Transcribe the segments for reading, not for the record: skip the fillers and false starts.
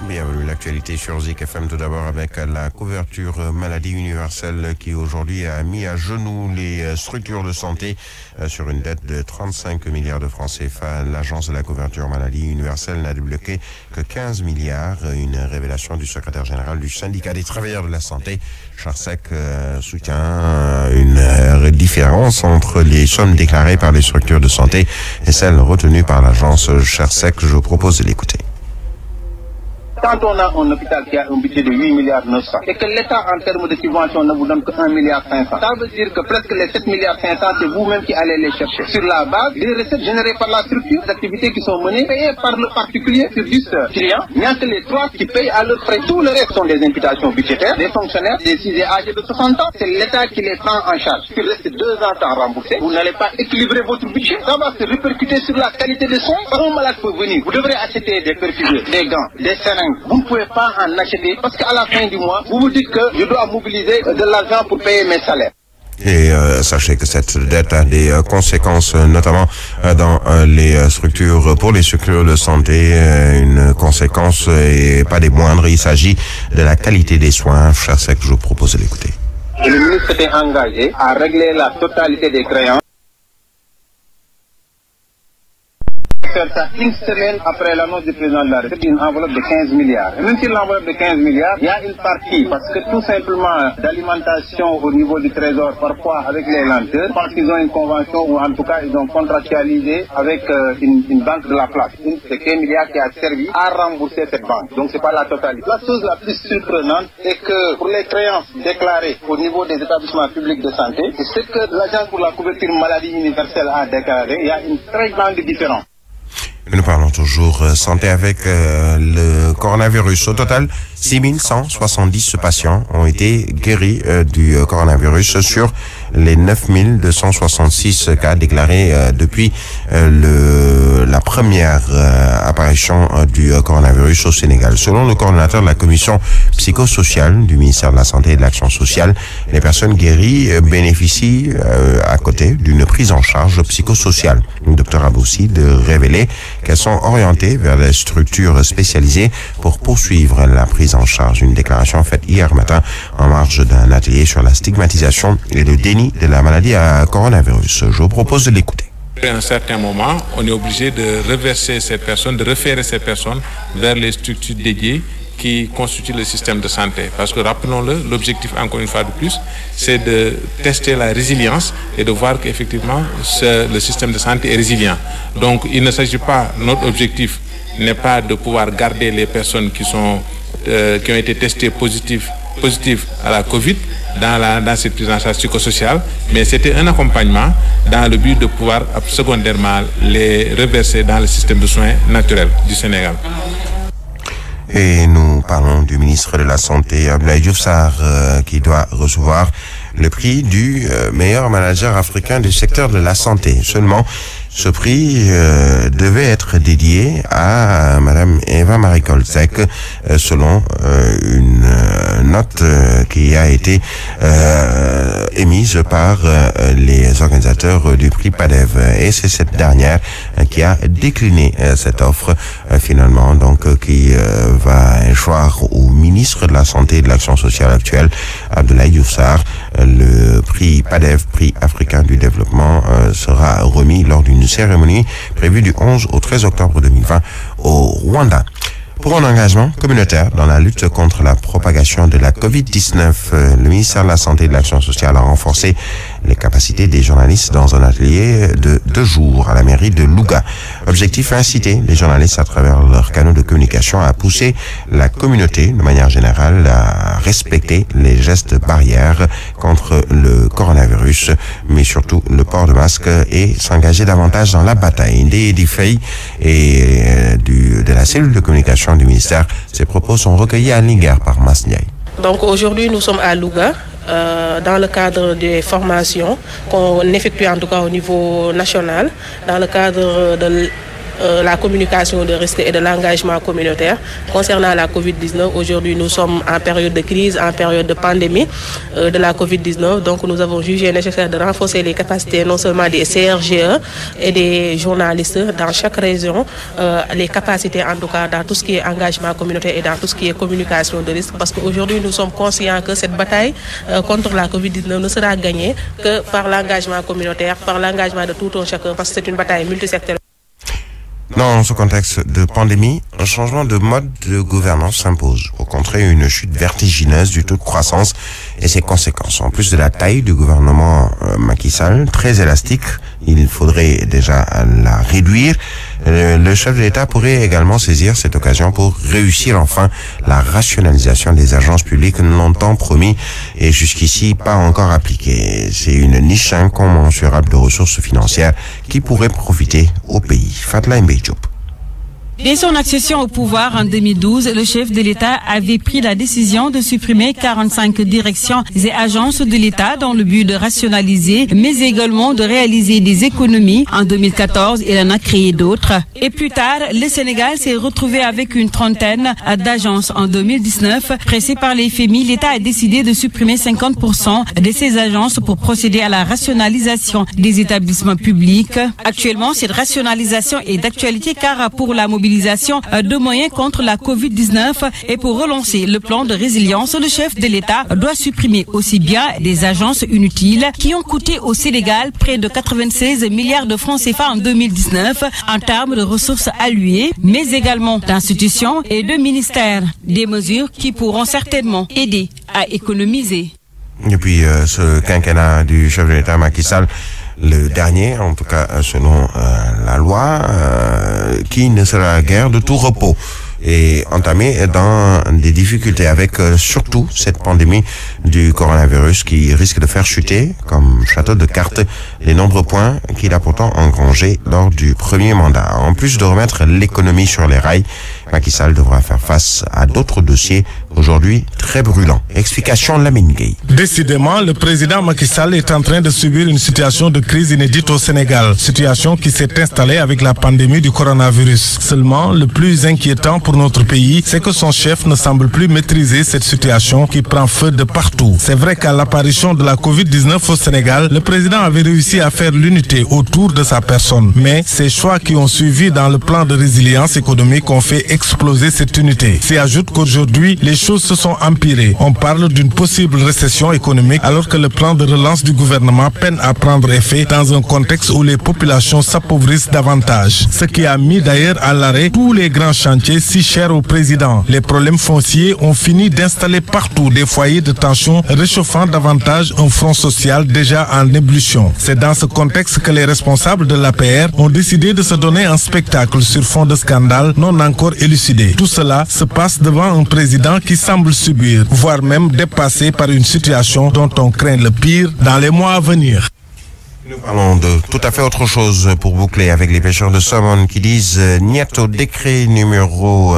Bienvenue, l'actualité sur Zik FM, tout d'abord avec la couverture maladie universelle qui aujourd'hui a mis à genoux les structures de santé sur une dette de 35 milliards de francs CFA. L'agence de la couverture maladie universelle n'a débloqué que 15 milliards. Une révélation du secrétaire général du syndicat des travailleurs de la santé. Charsec soutient une différence entre les sommes déclarées par les structures de santé et celles retenues par l'agence Charsec. Je vous propose de l'écouter. Quand on a un hôpital qui a un budget de 8 milliards 900 et que l'État en termes de subvention ne vous donne que 1 milliard 500, ça veut dire que presque les 7 milliards 500 c'est vous-même qui allez les chercher sur la base des recettes générées par la structure, des activités qui sont menées, payées par le particulier sur 10 clients. Il n'y a que les 3 qui payent à leurs frais. Tout le reste sont des imputations budgétaires, des fonctionnaires, des 6 et âgés de 60 ans. C'est l'État qui les prend en charge. Il reste 2 ans à rembourser. Vous n'allez pas équilibrer votre budget. Ça va se répercuter sur la qualité des soins. Un malade peut venir. Vous devrez acheter des perfuseurs, des gants, des seringues. Vous ne pouvez pas en acheter parce qu'à la fin du mois, vous vous dites que je dois mobiliser de l'argent pour payer mes salaires. Et sachez que cette dette a des conséquences, notamment dans les structures, pour les structures de santé, une conséquence et pas des moindres. Il s'agit de la qualité des soins. Charsec, je vous propose de l'écouter. Le ministre s'était engagé à régler la totalité des créances. Faire ça une semaine après l'annonce du président de la République, une enveloppe de 15 milliards. Et même si l'enveloppe de 15 milliards, il y a une partie, parce que tout simplement d'alimentation au niveau du trésor, parfois avec les lenteurs, parce qu'ils ont une convention ou en tout cas ils ont contractualisé avec une banque de la place. C'est 15 milliards qui a servi à rembourser cette banque. Donc c'est pas la totalité. La chose la plus surprenante est que pour les créances déclarées au niveau des établissements publics de santé, c'est ce que l'Agence pour la couverture maladie universelle a déclaré, il y a une très grande différence. Nous parlons toujours santé avec le coronavirus. Au total, 6170 patients ont été guéris du coronavirus sur les 9266 cas déclarés depuis la première apparition du coronavirus au Sénégal. Selon le coordonnateur de la commission psychosociale du ministère de la Santé et de l'Action sociale, les personnes guéries bénéficient à côté d'une prise en charge psychosociale. Le docteur Aboussi de révéler qu'elles sont orientées vers des structures spécialisées pour poursuivre la prise en charge. Une déclaration faite hier matin en marge d'un atelier sur la stigmatisation et le déni de la maladie à coronavirus. Je vous propose de l'écouter. À un certain moment, on est obligé de reverser ces personnes, de référer ces personnes vers les structures dédiées qui constituent le système de santé. Parce que rappelons-le, l'objectif encore une fois de plus, c'est de tester la résilience et de voir qu'effectivement le système de santé est résilient. Donc il ne s'agit pas, notre objectif n'est pas de pouvoir garder les personnes qui ont été testées positives à la Covid dans cette prise en charge psychosociale, mais c'était un accompagnement dans le but de pouvoir secondairement les reverser dans le système de soins naturels du Sénégal. Et nous parlons du ministre de la Santé, Abdoulaye Diouf Sarr, qui doit recevoir le prix du meilleur manager africain du secteur de la santé. Seulement, ce prix devait être dédié à Madame Eva Marie Coll Seck, selon une note qui a été émise par les organisateurs du prix PADEV. Et c'est cette dernière qui a décliné cette offre, finalement, donc qui va échoir au ministre de la Santé et de l'Action sociale actuelle, Abdoulaye Diouf Sarr. Le prix PADEV, prix africain du développement, sera remis lors d'une cérémonie prévue du 11 au 13 octobre 2020 au Rwanda. Pour un engagement communautaire dans la lutte contre la propagation de la Covid-19, le ministère de la Santé et de l'Action sociale a renforcé les capacités des journalistes dans un atelier de 2 jours à la mairie de Louga. Objectif, inciter les journalistes à travers leurs canaux de communication à pousser la communauté de manière générale à respecter les gestes barrières contre le coronavirus, mais surtout le port de masque et s'engager davantage dans la bataille. Des faits et de la cellule de communication du ministère, ces propos sont recueillis à Linguère par Mas Ndiaye. Donc aujourd'hui nous sommes à Louga dans le cadre des formations qu'on effectue en tout cas au niveau national, dans le cadre de la communication de risque et de l'engagement communautaire. Concernant la COVID-19, aujourd'hui nous sommes en période de crise, en période de pandémie de la COVID-19. Donc nous avons jugé nécessaire de renforcer les capacités non seulement des CRGE et des journalistes dans chaque région, les capacités en tout cas dans tout ce qui est engagement communautaire et dans tout ce qui est communication de risque. Parce qu'aujourd'hui nous sommes conscients que cette bataille contre la COVID-19 ne sera gagnée que par l'engagement communautaire, par l'engagement de tout un chacun, parce que c'est une bataille multisectorielle. Dans ce contexte de pandémie, un changement de mode de gouvernance s'impose pour contrer une chute vertigineuse du taux de croissance et ses conséquences. En plus de la taille du gouvernement Macky Sall, très élastique, il faudrait déjà la réduire. Le chef de l'État pourrait également saisir cette occasion pour réussir enfin la rationalisation des agences publiques longtemps promis et jusqu'ici pas encore appliquées. C'est une niche incommensurable de ressources financières qui pourrait profiter au pays. Fatla Mbejop. Dès son accession au pouvoir en 2012, le chef de l'État avait pris la décision de supprimer 45 directions et agences de l'État dans le but de rationaliser, mais également de réaliser des économies. En 2014, il en a créé d'autres. Et plus tard, le Sénégal s'est retrouvé avec une trentaine d'agences. En 2019, pressé par les FMI, l'État a décidé de supprimer 50% de ces agences pour procéder à la rationalisation des établissements publics. Actuellement, cette rationalisation est d'actualité car pour la mobilisation de moyens contre la COVID-19 et pour relancer le plan de résilience, le chef de l'État doit supprimer aussi bien des agences inutiles qui ont coûté au Sénégal près de 96 milliards de francs CFA en 2019 en termes de ressources allouées, mais également d'institutions et de ministères. Des mesures qui pourront certainement aider à économiser. Depuis ce quinquennat du chef de l'État Macky Sall, le dernier, en tout cas selon la loi, qui ne sera guère de tout repos et entamé dans des difficultés avec surtout cette pandémie du coronavirus qui risque de faire chuter comme château de cartes les nombreux points qu'il a pourtant engrangés lors du premier mandat. En plus de remettre l'économie sur les rails, Macky Sall devra faire face à d'autres dossiers aujourd'hui très brûlants. Explication Lamine Gueye. Décidément, le président Macky Sall est en train de subir une situation de crise inédite au Sénégal. Situation qui s'est installée avec la pandémie du coronavirus. Seulement, le plus inquiétant pour notre pays, c'est que son chef ne semble plus maîtriser cette situation qui prend feu de partout. C'est vrai qu'à l'apparition de la COVID-19 au Sénégal, le président avait réussi à faire l'unité autour de sa personne. Mais ces choix qui ont suivi dans le plan de résilience économique ont fait exploser cette unité. S'y ajoute qu'aujourd'hui, les choses se sont empirées. On parle d'une possible récession économique alors que le plan de relance du gouvernement peine à prendre effet dans un contexte où les populations s'appauvrissent davantage. Ce qui a mis d'ailleurs à l'arrêt tous les grands chantiers si chers au président. Les problèmes fonciers ont fini d'installer partout des foyers de tension, réchauffant davantage un front social déjà en ébullition. C'est dans ce contexte que les responsables de l'APR ont décidé de se donner un spectacle sur fond de scandale non encore élucidé. Tout cela se passe devant un président qui semble subir, voire même dépassé par une situation dont on craint le pire dans les mois à venir. Nous parlons de tout à fait autre chose pour boucler avec les pêcheurs de saumon qui disent niet au décret numéro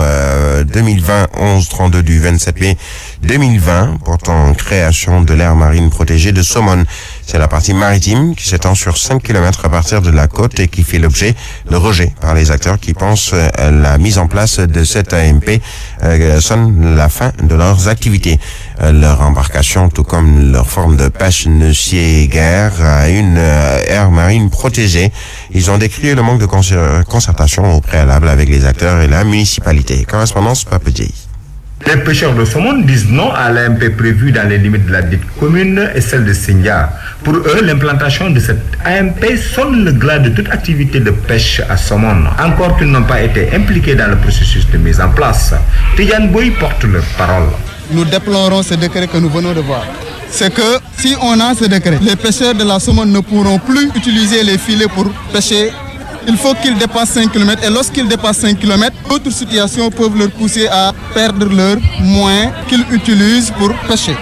2020-1132 du 27 mai 2020 portant création de l'aire marine protégée de Saumon. C'est la partie maritime qui s'étend sur 5 km à partir de la côte et qui fait l'objet de rejet par les acteurs qui pensent la mise en place de cette AMP sonne la fin de leurs activités. Leur embarcation, tout comme leur forme de pêche, ne sied guère à une aire marine protégée. Ils ont décrit le manque de concertation au préalable avec les acteurs et la municipalité. Correspondance Papedjei. Les pêcheurs de saumon disent non à l'AMP prévue dans les limites de la dite commune et celle de Sindia. Pour eux, l'implantation de cette AMP sonne le glas de toute activité de pêche à saumon, encore qu'ils n'ont pas été impliqués dans le processus de mise en place. Tidiane Boy porte leur parole. Nous déplorons ce décret que nous venons de voir. C'est que si on a ce décret, les pêcheurs de la saumon ne pourront plus utiliser les filets pour pêcher. Il faut qu'ils dépassent 5 km et lorsqu'ils dépassent 5 km, d'autres situations peuvent leur pousser à perdre leurs moyens qu'ils utilisent pour pêcher.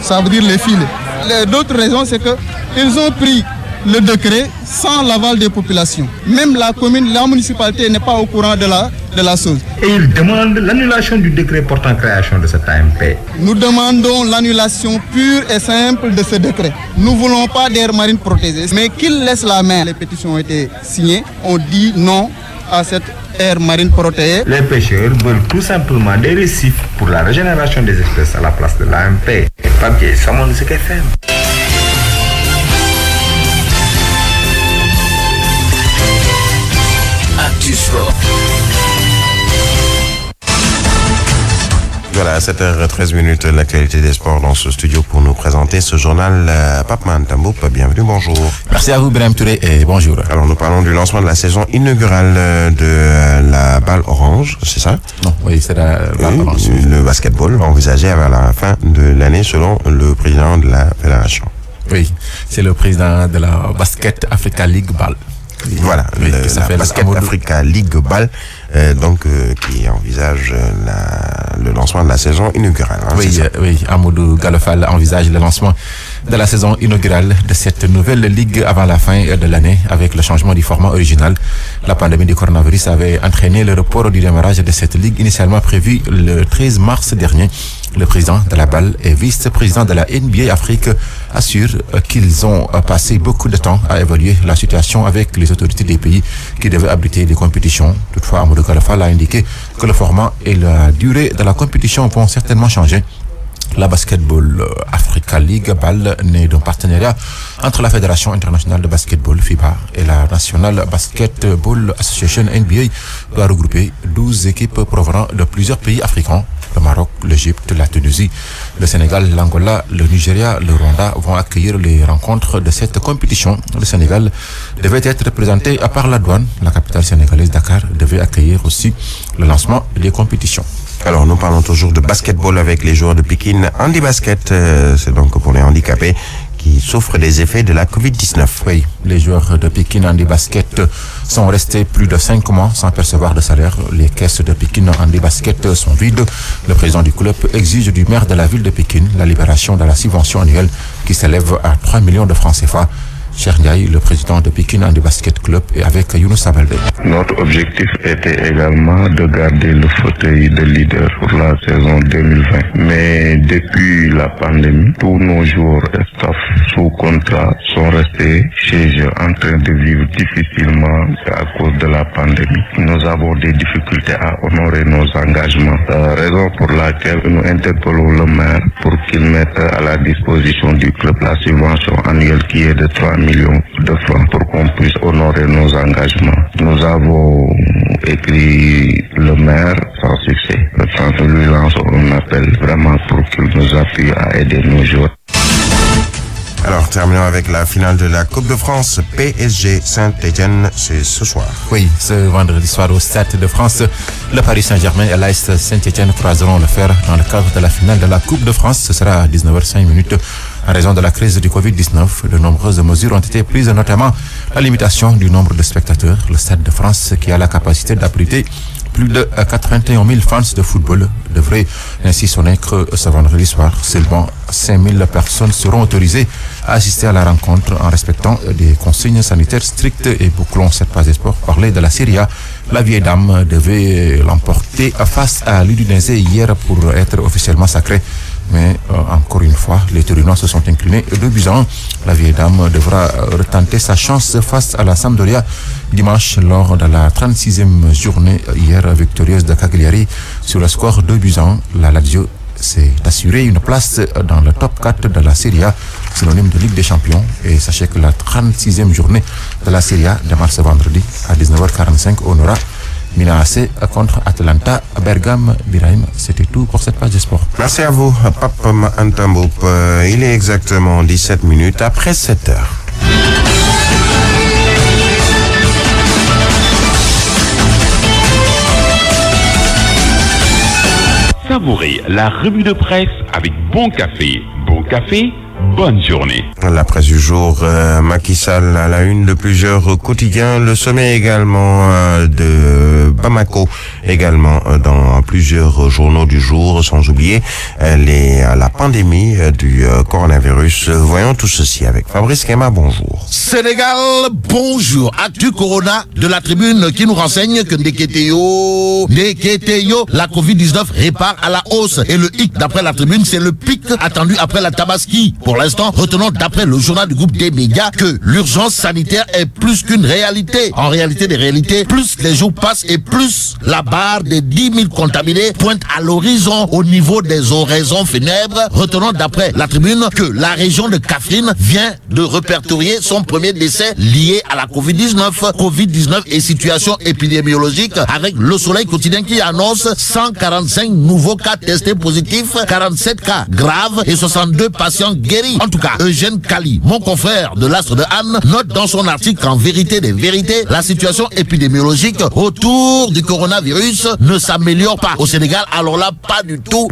Ça veut dire les filets. D'autres raisons, c'est qu'ils ont pris le décret sans l'aval des populations. Même la commune, la municipalité n'est pas au courant de la chose. Et ils demandent l'annulation du décret portant création de cette AMP. Nous demandons l'annulation pure et simple de ce décret. Nous ne voulons pas d'aire marine protégée, mais qu'ils laissent la mer. Les pétitions ont été signées. On dit non à cette aire marine protégée. Les pêcheurs veulent tout simplement des récifs pour la régénération des espèces à la place de l'AMP. Papier, Somone de Zik FM. Voilà, à 7h13, l'actualité des sports dans ce studio pour nous présenter ce journal. Pape Mahaman Mboup, bienvenue, bonjour. Merci à vous, Ibrahim Touré, et bonjour. Alors, nous parlons du lancement de la saison inaugurale de la balle orange, c'est ça? Non, oui, c'est la balle orange. Le basketball envisagé à la fin de l'année selon le président de la fédération. Oui, c'est le président de la Basket Africa League Ball. Voilà, oui, la Basket Africa League Ball, qui envisage le lancement de la saison inaugurale. Hein, oui, Amadou Galofal envisage le lancement de la saison inaugurale de cette nouvelle ligue avant la fin de l'année avec le changement du format original. La pandémie du coronavirus avait entraîné le report du démarrage de cette ligue initialement prévue le 13 mars dernier. Le président de la balle et vice-président de la NBA Afrique assure qu'ils ont passé beaucoup de temps à évaluer la situation avec les autorités des pays qui devaient abriter des compétitions. Toutefois, Amadou Galofal a indiqué que le format et la durée de la compétition vont certainement changer. La Basketball Africa League Ball naît d'un partenariat entre la Fédération internationale de basketball FIBA et la National Basketball Association NBA doit regrouper 12 équipes provenant de plusieurs pays africains. Le Maroc, l'Égypte, la Tunisie, le Sénégal, l'Angola, le Nigeria, le Rwanda vont accueillir les rencontres de cette compétition. Le Sénégal devait être représenté par la douane. La capitale sénégalaise Dakar devait accueillir aussi le lancement des compétitions. Alors, nous parlons toujours de basketball avec les joueurs de Pikine Handi Basket. C'est donc pour les handicapés qui souffrent des effets de la Covid-19. Oui, les joueurs de Pikine Handi Basket sont restés plus de 5 mois sans percevoir de salaire. Les caisses de Pikine Handi Basket sont vides. Le président du club exige du maire de la ville de Pikine la libération de la subvention annuelle qui s'élève à 3 millions de francs CFA. Cheikh Ndiaye, le président de Pikine Handi Basket Club, et avec Younous Abalde. Notre objectif était également de garder le fauteuil de leader pour la saison 2020. Mais depuis la pandémie, tous nos joueurs et staff sous contrat sont restés chez eux en train de vivre difficilement à cause de la pandémie. Nous avons des difficultés à honorer nos engagements. Raison pour laquelle nous interpellons le maire pour qu'il mette à la disposition du club la subvention annuelle qui est de 3 millions de francs pour qu'on puisse honorer nos engagements. Nous avons écrit le maire sans succès. Le temps que lui lance un appel vraiment pour qu'il nous appuie à aider nos joueurs. Alors, terminons avec la finale de la Coupe de France. PSG Saint-Etienne, c'est ce soir. Oui, ce vendredi soir au Stade de France, le Paris Saint-Germain et l'AS Saint-Etienne croiseront le fer dans le cadre de la finale de la Coupe de France. Ce sera à 19h05. En raison de la crise du Covid-19, de nombreuses mesures ont été prises, notamment la limitation du nombre de spectateurs. Le Stade de France, qui a la capacité d'abriter plus de 81 000 fans de football, devrait ainsi sonner que ce vendredi soir, seulement 5 000 personnes seront autorisées à assister à la rencontre en respectant des consignes sanitaires strictes. Et bouclons cette page de sport. Parler de la Serie A. La vieille dame devait l'emporter face à l'Udinese hier pour être officiellement sacrée. Mais encore une fois, les Turinois se sont inclinés 2-1. La vieille dame devra retenter sa chance face à la Sampdoria dimanche lors de la 36e journée hier victorieuse de Cagliari sur le score 2-1. La Lazio s'est assuré une place dans le top 4 de la Serie A, synonyme de Ligue des Champions. Et sachez que la 36e journée de la Serie A démarre ce vendredi à 19h45 au Nora. Milan AC contre Atalanta à Bergame. Birahim, c'était tout pour cette page de sport. Merci à vous, Pape Mahaman Mboup. Il est exactement 17 minutes après 7 heures. Savourez la revue de presse avec Bon Café. Bon Café, bonne journée. La presse du jour, Macky Sall à la une de plusieurs quotidiens. Le sommet également de Bamako, également dans plusieurs journaux du jour, sans oublier la pandémie du coronavirus. Voyons tout ceci avec Fabrice Kema, bonjour. Sénégal, bonjour. Actu Corona de la tribune qui nous renseigne que Ndeketeyo, la Covid-19 répare à la hausse. Et le hic d'après la tribune, c'est le pic attendu après la la Tabaski. Pour l'instant, retenons d'après le journal du groupe des médias que l'urgence sanitaire est plus qu'une réalité. En réalité des réalités, plus les jours passent et plus la barre des 10 000 contaminés pointe à l'horizon au niveau des oraisons funèbres. Retenons d'après la Tribune que la région de Kaffrine vient de répertorier son premier décès lié à la Covid-19 et situation épidémiologique avec Le Soleil quotidien qui annonce 145 nouveaux cas testés positifs, 47 cas graves et 62 patients guéris. En tout cas, Eugène Kali, mon confrère de l'Astre de Anne, note dans son article qu'en vérité des vérités, la situation épidémiologique autour du coronavirus ne s'améliore pas. Au Sénégal, alors là, pas du tout.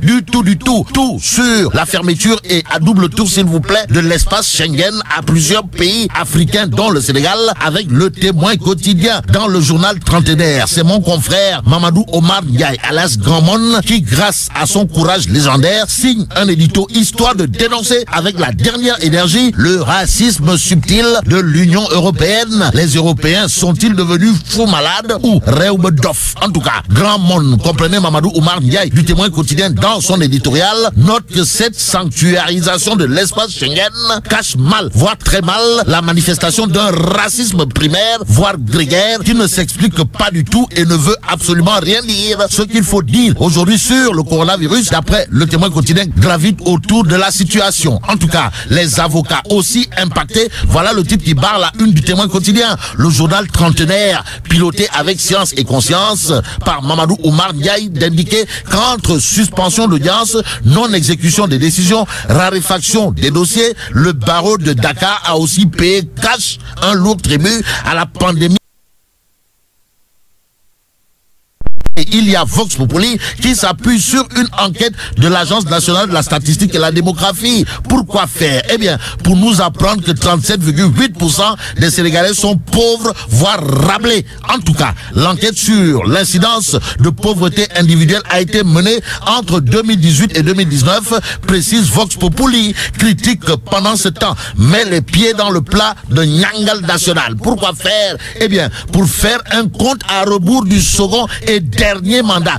Tout sur la fermeture et à double tour, s'il vous plaît, de l'espace Schengen à plusieurs pays africains, dont le Sénégal, avec le Témoin quotidien. Dans le journal Trentenaire, c'est mon confrère Mamadou Omar Ndiaye, alias Grandmon, qui, grâce à son courage légendaire, signe un édito histoire de dénoncer avec la dernière énergie le racisme subtil de l'Union européenne. Les Européens sont-ils devenus fous malades ou Reubdof? En tout cas, Grandmon, comprenez Mamadou Omar Ndiaye du Témoin quotidien dans son éditorial, note que cette sanctuarisation de l'espace Schengen cache mal, voire très mal, la manifestation d'un racisme primaire, voire grégaire, qui ne s'explique pas du tout et ne veut absolument rien dire. Ce qu'il faut dire aujourd'hui sur le coronavirus, d'après le Témoin quotidien, gravite autour de la situation. En tout cas, les avocats aussi impactés, voilà le titre qui barre la une du Témoin quotidien. Le journal Trentenaire, piloté avec science et conscience par Mamadou Omar Ndiaye, d'indiquer qu'entre suspension d'audience, non-exécution des décisions, raréfaction des dossiers, le barreau de Dakar a aussi payé cash un lourd tribut à la pandémie. Et il y a Vox Populi qui s'appuie sur une enquête de l'Agence nationale de la statistique et la démographie. Pourquoi faire? Eh bien, pour nous apprendre que 37,8% des Sénégalais sont pauvres, voire rablés. En tout cas, l'enquête sur l'incidence de pauvreté individuelle a été menée entre 2018 et 2019, précise Vox Populi, critique pendant ce temps, met les pieds dans le plat de Nyangal national. Pourquoi faire? Eh bien, pour faire un compte à rebours du second et dernier mandat,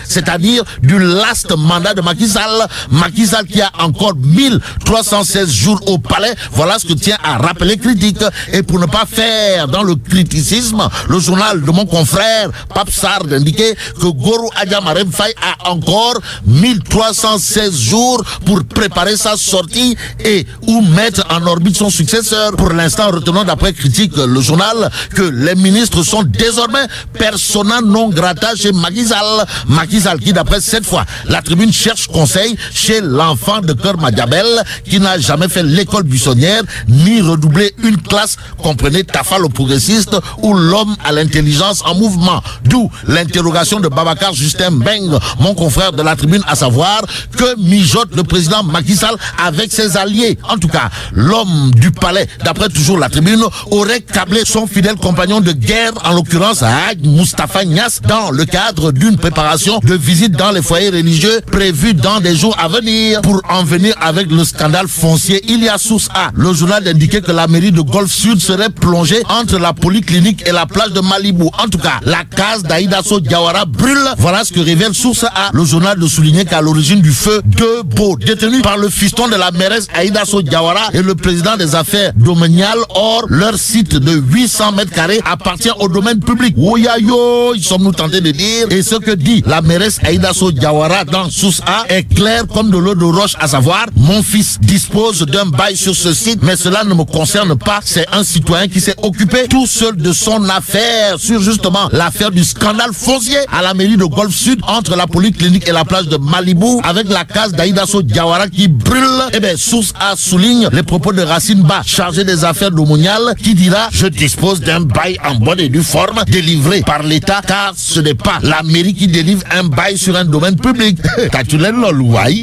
c'est-à-dire du last mandat de Macky Sall qui a encore 1316 jours au palais. Voilà ce que tient à rappeler Critique. Et pour ne pas faire dans le criticisme, le journal de mon confrère Pape Sarr d'indiquer que Goro Adjamarem Faye a encore 1316 jours pour préparer sa sortie et ou mettre en orbite son successeur. Pour l'instant, retenons d'après Critique, le journal, que les ministres sont désormais persona non grata chez Macky Sall qui, d'après cette fois, la Tribune cherche conseil chez l'enfant de cœur Madiabel qui n'a jamais fait l'école buissonnière ni redoublé une classe, comprenez Tafa le progressiste ou l'homme à l'intelligence en mouvement. D'où l'interrogation de Babacar Justin Beng, mon confrère de la Tribune, à savoir que mijote le président Macky Sall avec ses alliés. En tout cas, l'homme du palais, d'après toujours la Tribune, aurait câblé son fidèle compagnon de guerre, en l'occurrence Moustapha Niasse, dans le cadre d'une préparation de visite dans les foyers religieux prévus dans des jours à venir. Pour en venir avec le scandale foncier, il y a source A. Le journal indiquait que la mairie de Golfe Sud serait plongée entre la polyclinique et la plage de Malibu. En tout cas, la case d'Aïdasso Diawara brûle. Voilà ce que révèle source A. Le journal de souligner qu'à l'origine du feu, deux beaux détenus par le fiston de la mairesse Aïdasso Diawara et le président des affaires domaniales. Or, leur site de 800 mètres carrés appartient au domaine public. Oyayo, ils sommes-nous tentés de dire. Et ce que dit la mairesse Aïdasso Diawara dans source A est clair comme de l'eau de roche, à savoir: mon fils dispose d'un bail sur ce site, mais cela ne me concerne pas. C'est un citoyen qui s'est occupé tout seul de son affaire sur justement l'affaire du scandale foncier à la mairie de Golfe Sud entre la polyclinique et la plage de Malibu, avec la case d'Aïdasso Diawara qui brûle. Eh bien, source A souligne les propos de Racine Ba, chargé des affaires domaniales, qui dira: je dispose d'un bail en bonne et due forme délivré par l'État, car ce n'est pas la mairie qui délivre un bail sur un domaine public.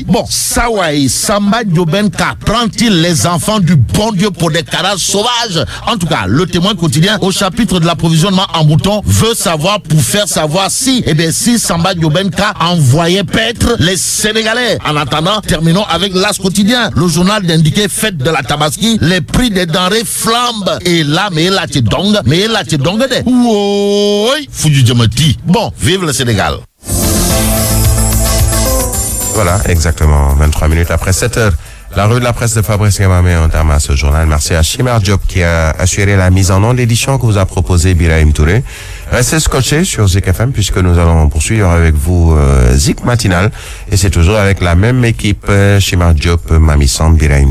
Bon, Sawai Samba Diobenka prend-il les enfants du bon Dieu pour des cadavres sauvages? En tout cas, le Témoin quotidien, au chapitre de l'approvisionnement en moutons, veut savoir pour faire savoir si, eh bien, si Samba Diobenka envoyait paître les Sénégalais. En attendant, terminons avec l'As quotidien. Le journal d'indiquer fête de la Tabaski, les prix des denrées flambent. Et là, mais là, tu donges de. Ouoi, Fuji Djamati. Bon, vive le Sénégal. Voilà, exactement. 23 minutes après 7 heures. La revue de la presse de Fabrice Gamamé en terme à ce journal. Merci à Chimar Diop qui a assuré la mise en onde d'édition que vous a proposé Birahim Touré. Restez scotchés sur Zik FM puisque nous allons poursuivre avec vous Zik Matinal. Et c'est toujours avec la même équipe, Chimar Diop, Mami Sam, Birahim